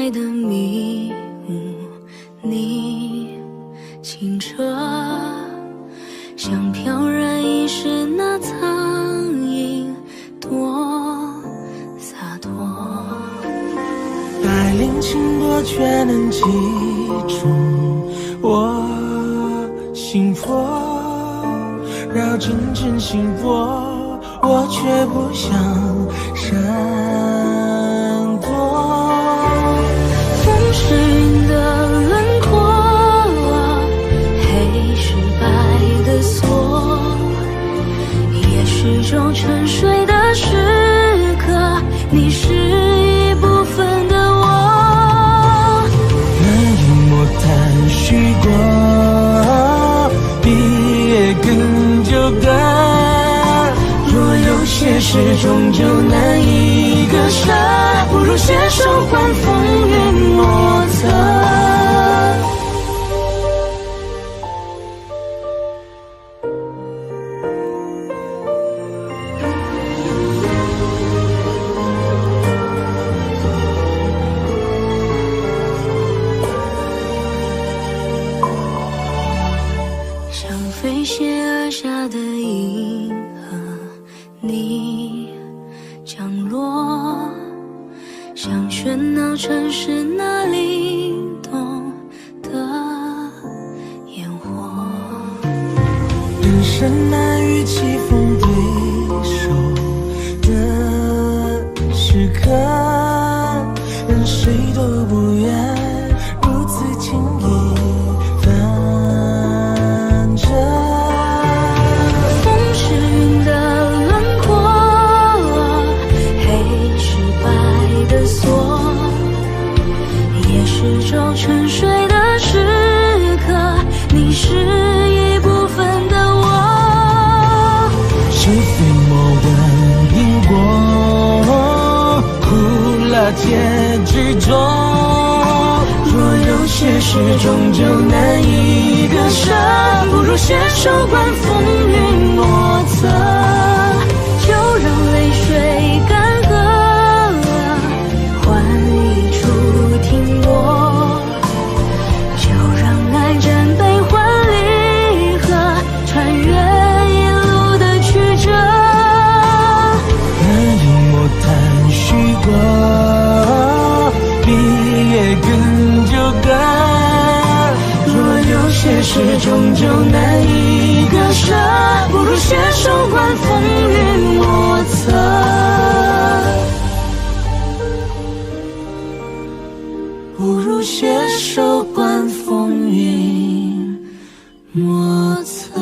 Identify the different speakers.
Speaker 1: 爱的迷雾，你清澈，像飘然一时那苍蝇，多洒脱。
Speaker 2: 带领轻薄却能击中我心魄，绕阵阵心波，我却不想闪躲。
Speaker 1: 风是云的轮廓，黑是白的锁，也是周沉睡的时刻，你是一部分的我。
Speaker 2: 那一抹叹息过，比夜更久的。若有些事终究难以割舍，不如携手换风云莫测。
Speaker 1: 像飞泻而下的银河，你降落，像喧闹城市那灵动的烟火。
Speaker 2: 人生难与棋逢对手的时刻，任谁都不愿如此轻易翻着。
Speaker 1: 风是云的轮廓，黑是白的锁，也是周沉睡的时刻，你是一部分的我。
Speaker 2: 是非某个因果，苦辣结局中。若有些事终究难以割舍，不如携手观风云莫测。
Speaker 1: 就让泪水干涸，换一处停泊，就让爱真悲欢离合，穿越一路的曲折。
Speaker 2: 那一抹叹息过，比夜更久的。若有些事终究难以割舍，不如携手观风云莫测。不如携手观风云莫测。